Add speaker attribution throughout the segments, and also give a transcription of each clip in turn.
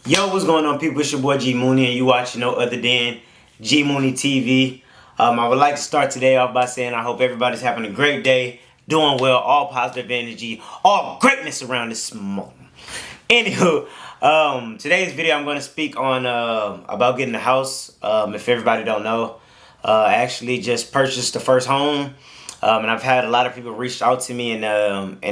Speaker 1: Yo, what's going on, people? It's your boy G Mooney, and you watching no other than GMoonieTV. I would like to start today off by saying I hope everybody's having a great day, doing well, all positive energy, all greatness around this moment. Anywho, today's video I'm going to speak on about getting a house. If everybody don't know, I actually just purchased the first home, and I've had a lot of people reach out to me and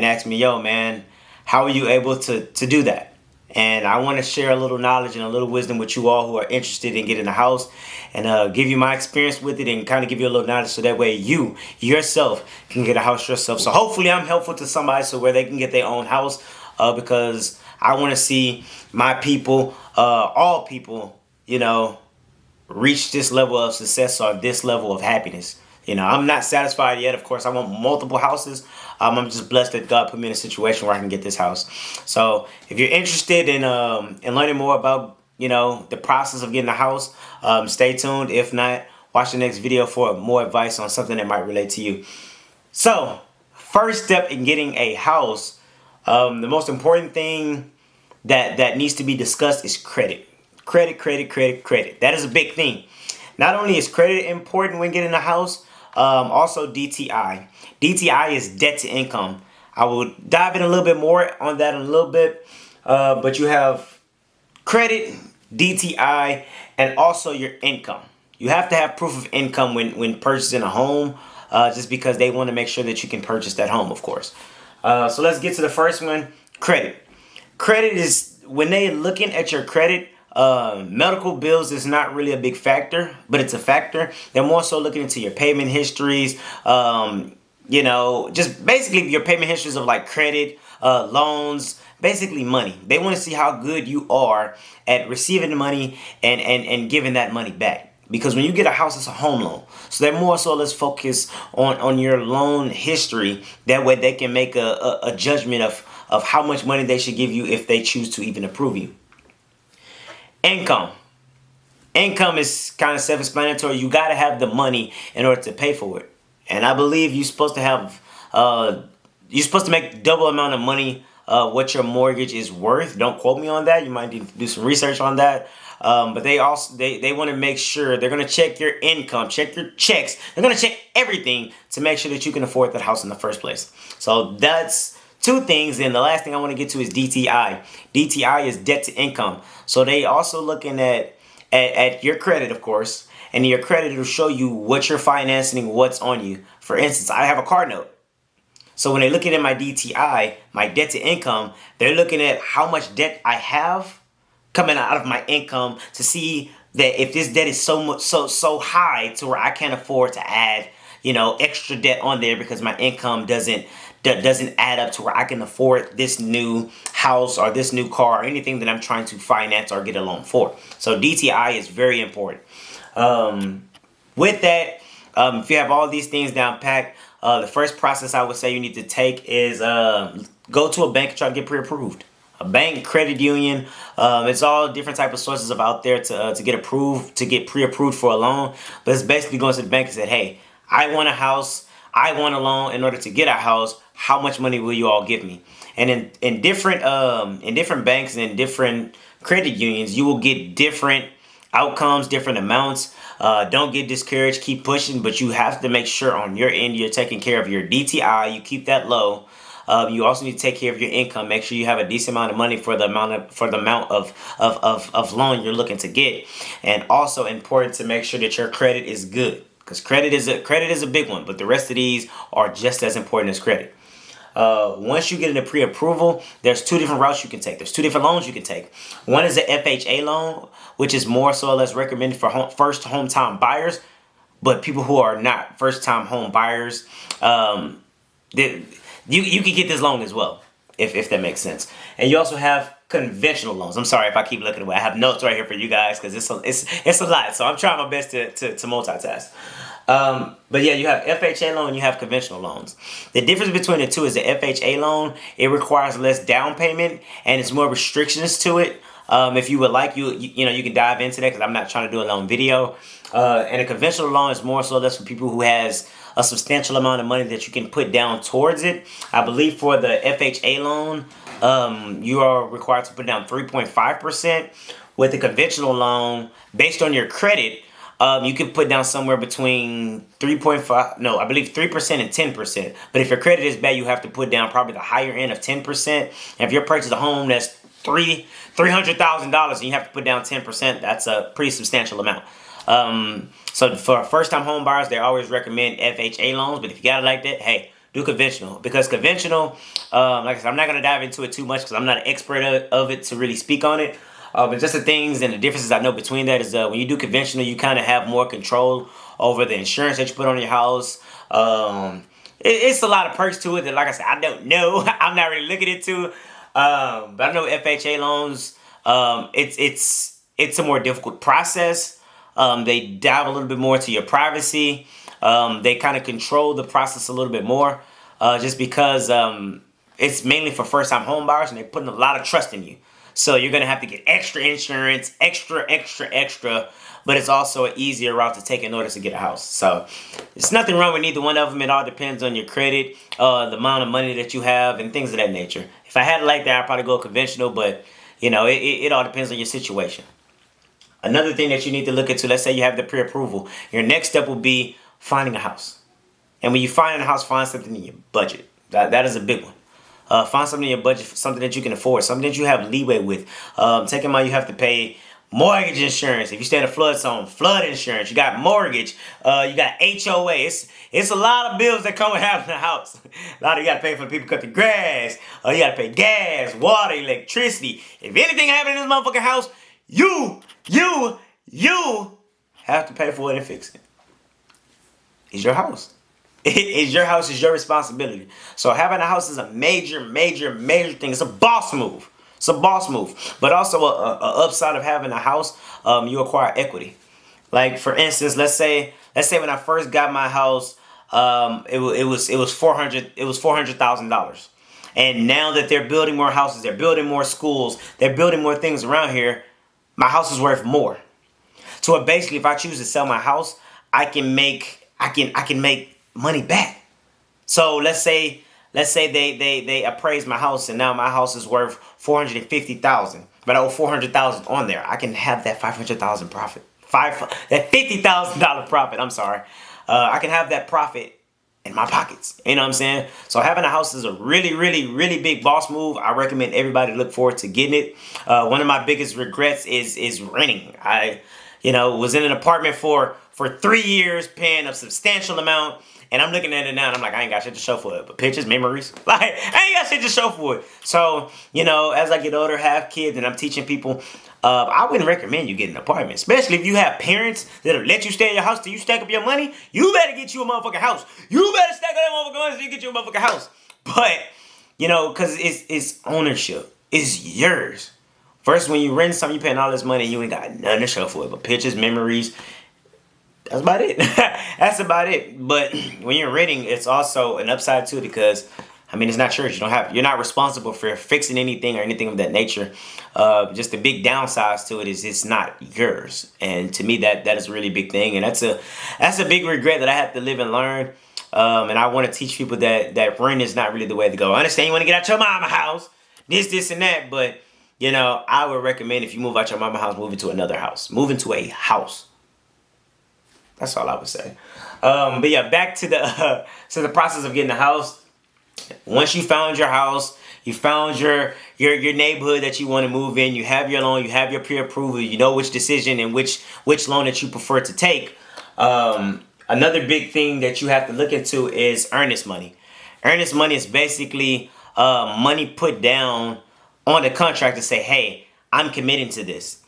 Speaker 1: ask me, "Yo, man, how are you able to do that?" And I want to share a little knowledge and a little wisdom with you all who are interested in getting a house, and give you my experience with it and kind of give you a little knowledge so that way you yourself can get a house yourself. So hopefully I'm helpful to somebody so where they can get their own house, because I want to see my people, all people, reach this level of success or this level of happiness. I'm not satisfied yet. Of course, I want multiple houses. I'm just blessed that God put me in a situation where I can get this house. So if you're interested in learning more about, the process of getting a house, stay tuned. If not, watch the next video for more advice on something that might relate to you. So first step in getting a house, the most important thing that needs to be discussed is credit. Credit. That is a big thing. Not only is credit important when getting a house, also DTI. DTI is debt to income. I will dive in a little bit more on that in a little bit. But you have credit, DTI, and also your income. You have to have proof of income when purchasing a home, just because they want to make sure that you can purchase that home, of course. So let's get to the first one, credit. Credit is when they're looking at your credit. Medical bills is not really a big factor, but it's a factor. They're more so looking into your payment histories, just basically your payment histories of like credit, loans, basically money. They want to see how good you are at receiving the money and giving that money back. Because when you get a house, it's a home loan. So they're more so let's focus on your loan history. That way they can make a judgment of how much money they should give you if they choose to even approve you. Income is kind of self-explanatory. You got to have the money in order to pay for it. And I believe you're supposed to have, you're supposed to make double amount of money what your mortgage is worth. Don't quote me on that. You might need to do some research on that. But they also, they want to make sure they're going to check your income, check your checks. They're going to check everything to make sure that you can afford that house in the first place. So that's two things, and the last thing I want to get to is DTI. DTI is debt to income. So they also looking at your credit, of course, and your credit will show you what you're financing, what's on you. For instance, I have a car note. So when they're looking at my DTI, my debt to income, they're looking at how much debt I have coming out of my income to see that if this debt is so high to where I can't afford to add, extra debt on there because my income doesn't add up to where I can afford this new house or this new car or anything that I'm trying to finance or get a loan for. So DTI is very important. With that, if you have all these things down packed, the first process I would say you need to take is go to a bank and try to get pre-approved. A bank, credit union, it's all different type of sources of out there to get approved, to get pre-approved for a loan. But it's basically going to the bank and said, hey, I want a house, I want a loan. In order to get a house, how much money will you all give me? And in different banks and in different credit unions, you will get different outcomes, different amounts. Don't get discouraged, keep pushing, but you have to make sure on your end you're taking care of your DTI, you keep that low. You also need to take care of your income. Make sure you have a decent amount of money for the amount of loan you're looking to get. And also important to make sure that your credit is good, because credit is a big one, but the rest of these are just as important as credit. Once you get into pre-approval, there's two different routes you can take. There's two different loans you can take. One is the FHA loan, which is more so or less recommended for first home-time buyers, but people who are not first-time home buyers, you can get this loan as well, if that makes sense. And you also have conventional loans. I'm sorry if I keep looking away. I have notes right here for you guys because it's a lot. So I'm trying my best to multitask. But yeah, you have FHA loan, you have conventional loans. The difference between the two is the FHA loan, it requires less down payment and it's more restrictions to it. If you would like, you can dive into that because I'm not trying to do a long video. And a conventional loan is more so less for people who has a substantial amount of money that you can put down towards it. I believe for the FHA loan, you are required to put down 3.5%. With the conventional loan, based on your credit, you can put down somewhere between 3.5, no, I believe 3% and 10%. But if your credit is bad, you have to put down probably the higher end of 10%. And if you're purchasing a home that's $300,000 and you have to put down 10%, that's a pretty substantial amount. So for first-time home buyers, they always recommend FHA loans. But if you got it like that, hey, do conventional. Because conventional, like I said, I'm not going to dive into it too much because I'm not an expert of it to really speak on it. But just the things and the differences I know between that is when you do conventional, you kind of have more control over the insurance that you put on your house. It's a lot of perks to it that, like I said, I don't know. I'm not really looking into it. But I know FHA loans, it's a more difficult process. They dive a little bit more to your privacy. They kind of control the process a little bit more just because it's mainly for first-time home buyers and they're putting a lot of trust in you. So you're going to have to get extra insurance, extra, but it's also an easier route to take in order to get a house. So there's nothing wrong with neither one of them. It all depends on your credit, the amount of money that you have, and things of that nature. If I had it like that, I'd probably go conventional, but, you know, it all depends on your situation. Another thing that you need to look into, let's say you have the pre-approval. Your next step will be finding a house. And when you find a house, find something in your budget. That is a big one. Find something in your budget, something that you can afford, something that you have leeway with. Take in mind you have to pay mortgage insurance. If you stay in a flood zone, flood insurance. You got mortgage. You got HOA. It's a lot of bills that come with having a house. A lot of you got to pay for the people who cut the grass. You got to pay gas, water, electricity. If anything happens in this motherfucking house, you have to pay for it and fix it. It's your house. It's your house. It's your responsibility. So having a house is a major thing. It's a boss move. It's a boss move. But also a upside of having a house, you acquire equity. Like for instance, let's say when I first got my house, it was $400,000. And now that they're building more houses, they're building more schools, they're building more things around here, my house is worth more. So basically, if I choose to sell my house, I can make money back. So let's say they appraise my house and now my house is worth $450,000, but I owe $400,000 on there. I can have that $500,000 profit, that $50,000 profit. I'm sorry, I can have that profit in my pockets. You know what I'm saying? So having a house is a really big boss move. I recommend everybody look forward to getting it. One of my biggest regrets is renting. I was in an apartment for 3 years, paying a substantial amount. And I'm looking at it now and I'm like, I ain't got shit to show for it. But pictures, memories, like, I ain't got shit to show for it. So, as I get older, have kids, and I'm teaching people, I wouldn't recommend you getting an apartment. Especially if you have parents that'll let you stay in your house till you stack up your money. You better get you a motherfucking house. You better stack up that motherfucking money till you get you a motherfucking house. But, because it's ownership. It's yours. First, when you rent something, you paying all this money, you ain't got nothing to show for it. But pictures, memories, that's about it. That's about it. But when you're renting, it's also an upside to it because, it's not yours. You're not responsible for fixing anything or anything of that nature. Just the big downsides to it is it's not yours. And to me, that is a really big thing. And that's a big regret that I have to live and learn. And I want to teach people that rent is not really the way to go. I understand you want to get out your mama house, this, and that. But, I would recommend if you move out your mama house, move into another house. Move into a house. That's all I would say. But yeah, back to the process of getting a house. Once you found your house, you found your neighborhood that you want to move in, you have your loan, you have your pre-approval, you know which decision and which loan that you prefer to take. Another big thing that you have to look into is earnest money. Earnest money is basically money put down on the contract to say, hey, I'm committing to this.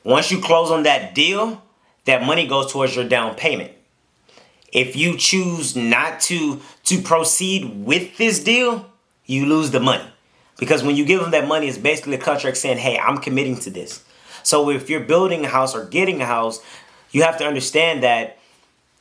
Speaker 1: Once you close on that deal, that money goes towards your down payment. If you choose not to proceed with this deal, you lose the money. Because when you give them that money, it's basically a contract saying, hey, I'm committing to this. So if you're building a house or getting a house, you have to understand that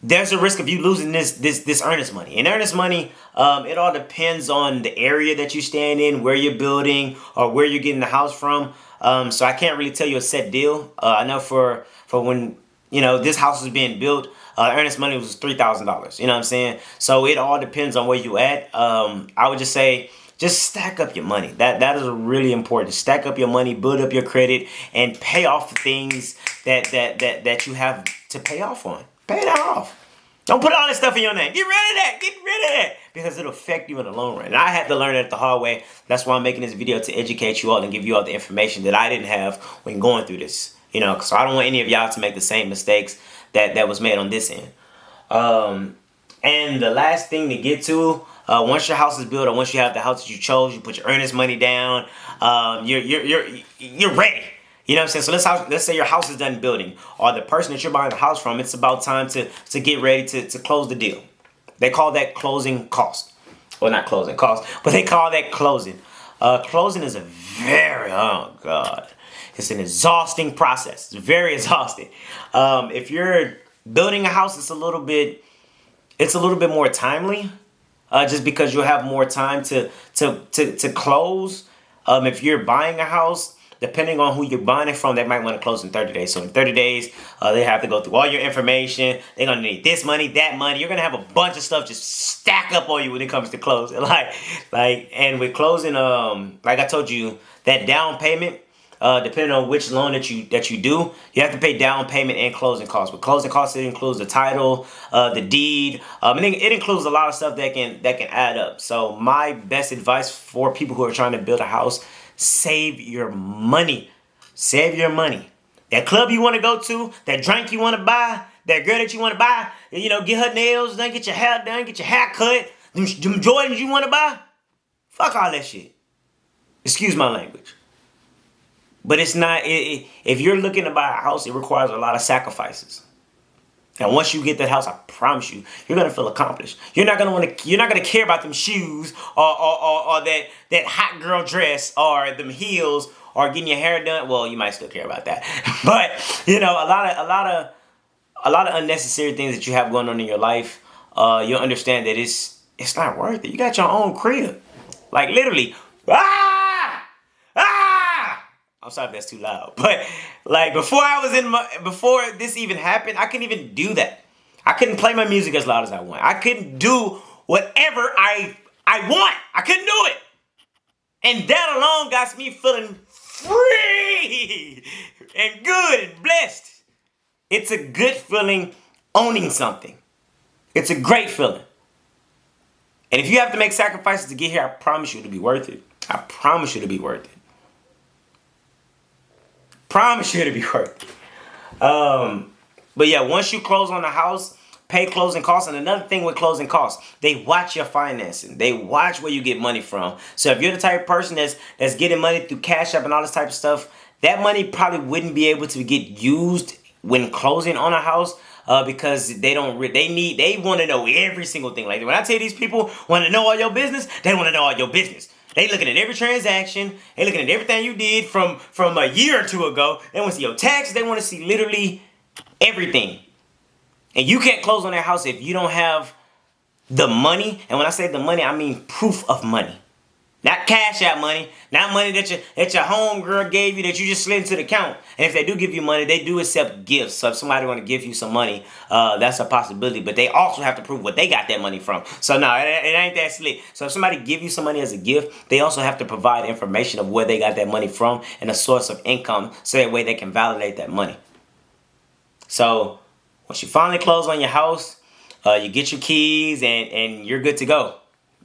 Speaker 1: there's a risk of you losing this earnest money. And earnest money, it all depends on the area that you stand in, where you're building, or where you're getting the house from. So I can't really tell you a set deal. I know for when this house is being built, Earnest money was $3,000. You know what I'm saying? So it all depends on where you at. I would just say, just stack up your money. That is really important. Stack up your money, build up your credit, and pay off the things that you have to pay off on. Pay that off. Don't put all this stuff in your name. Get rid of that. Get rid of that. Because it'll affect you in the long run. And I had to learn it the hard way. That's why I'm making this video, to educate you all and give you all the information that I didn't have when going through this. You know, so I don't want any of y'all to make the same mistakes that was made on this end. And the last thing to get to, once your house is built, or once you have the house that you chose, you put your earnest money down, you're ready. You know what I'm saying? So let's say your house is done building, or the person that you're buying the house from, it's about time to get ready to close the deal. They call that closing cost. Well, not closing cost, but they call that closing. Closing is a very, oh God, it's an exhausting process. It's very exhausting. If you're building a house, it's a little bit more timely, just because you'll have more time to close. If you're buying a house, depending on who you're buying it from, they might want to close in 30 days. So in 30 days, they have to go through all your information. They're going to need this money, that money. You're going to have a bunch of stuff just stack up on you when it comes to closing. And with closing, like I told you, that down payment, depending on which loan that you do, you have to pay down payment and closing costs. With closing costs, it includes the title, the deed, and it includes a lot of stuff that can add up. So my best advice for people who are trying to build a house: save your money. Save your money. That club you want to go to, that drink you want to buy, that girl that you want to buy, get her nails done, get your hair done, get your hair cut, them Jordans you want to buy. Fuck all that shit. Excuse my language. But it's not, if you're looking to buy a house, it requires a lot of sacrifices. And once you get that house, I promise you, you're gonna feel accomplished. You're not gonna care about them shoes or that hot girl dress or them heels or getting your hair done. Well, you might still care about that, but a lot of unnecessary things that you have going on in your life. You'll understand that it's not worth it. You got your own crib, like literally. I'm sorry if that's too loud, but like before this even happened, I couldn't even do that. I couldn't play my music as loud as I want. I couldn't do whatever I want. I couldn't do it. And that alone got me feeling free and good and blessed. It's a good feeling owning something. It's a great feeling. And if you have to make sacrifices to get here, I promise you it'll be worth it. I promise you it'll be worth it. Promise you it'll be worth it. But yeah, once you close on the house, pay closing costs. And another thing with closing costs, they watch your financing. They watch where you get money from. So if you're the type of person that's getting money through Cash App and all this type of stuff, that money probably wouldn't be able to get used when closing on a house, because they want to know every single thing. Like when I tell you these people want to know all your business, they want to know all your business. They looking at every transaction. They looking at everything you did from a year or two ago. They want to see your taxes. They want to see literally everything. And you can't close on that house if you don't have the money. And when I say the money, I mean proof of money. Not Cash App money. Not money that your homegirl gave you that you just slid into the account. And if they do give you money, they do accept gifts. So if somebody want to give you some money, that's a possibility. But they also have to prove what they got that money from. So no, it ain't that slick. So if somebody give you some money as a gift, they also have to provide information of where they got that money from and a source of income, so that way they can validate that money. So once you finally close on your house, you get your keys and you're good to go.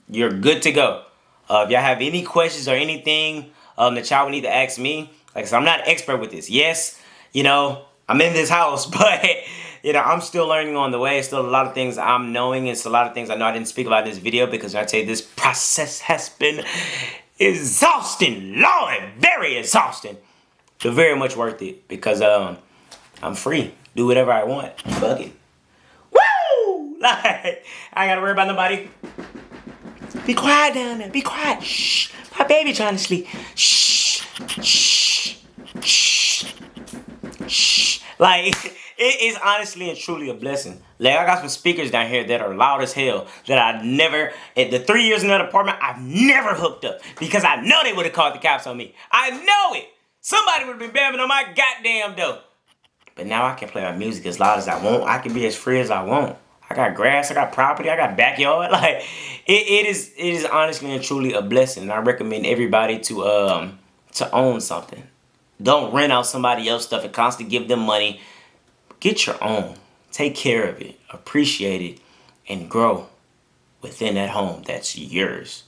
Speaker 1: You're good to go. If y'all have any questions or anything that y'all would need to ask me, like I said, I'm not an expert with this. Yes, I'm in this house, but I'm still learning on the way. It's still a lot of things I'm knowing. It's a lot of things I know I didn't speak about in this video, because I tell you, this process has been exhausting. Lord, very exhausting. But very much worth it, because I'm free. Do whatever I want. Fuck it. Woo! Like, I ain't gotta worry about nobody. Be quiet down there. Be quiet. Shh. My baby trying to sleep. Shh. Shh. Shh. Shh. Like, it is honestly and truly a blessing. Like, I got some speakers down here that are loud as hell that I never, in the 3 years in that apartment, I've never hooked up, because I know they would have called the cops on me. I know it. Somebody would have been bamming on my goddamn door. But now I can play my music as loud as I want. I can be as free as I want. I got grass, I got property, I got backyard. Like it is honestly and truly a blessing. And I recommend everybody to own something. Don't rent out somebody else's stuff and constantly give them money. Get your own. Take care of it. Appreciate it. And grow within that home that's yours.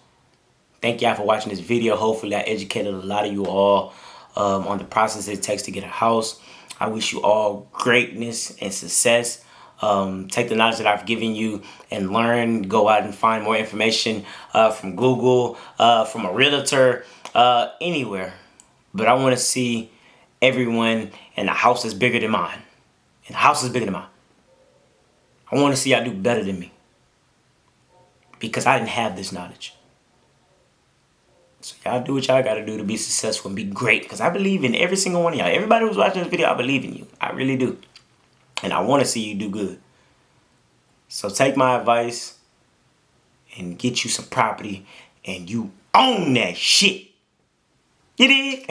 Speaker 1: Thank y'all for watching this video. Hopefully I educated a lot of you all on the process it takes to get a house. I wish you all greatness and success. Take the knowledge that I've given you and learn. Go out and find more information from Google, from a realtor, anywhere. But I want to see everyone in a house that's bigger than mine. And the house is bigger than mine. I want to see y'all do better than me. Because I didn't have this knowledge. So y'all do what y'all got to do to be successful and be great. Because I believe in every single one of y'all. Everybody who's watching this video, I believe in you. I really do. And I want to see you do good. So take my advice and get you some property. And you own that shit. You dig?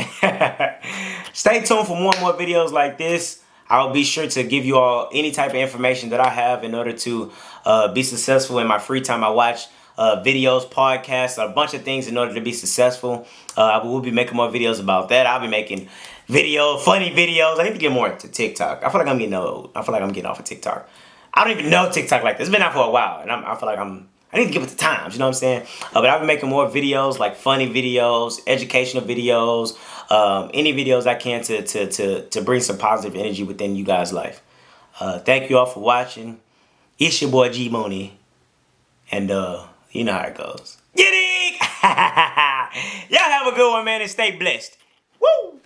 Speaker 1: Stay tuned for more and more videos like this. I'll be sure to give you all any type of information that I have in order to be successful in my free time. I watch videos, podcasts, a bunch of things in order to be successful. I will be making more videos about that. I'll be making funny videos. I need to get more to TikTok. I feel like I'm getting old. I feel like I'm getting off of TikTok. I don't even know TikTok like this. It's been out for a while, and I feel like I need to give it the times, you know what I'm saying? But I'll be making more videos, like funny videos, educational videos, any videos I can to bring some positive energy within you guys' life. Thank you all for watching. It's your boy G Moonie, and you know how it goes. Get it? Y'all have a good one, man, and stay blessed. Woo!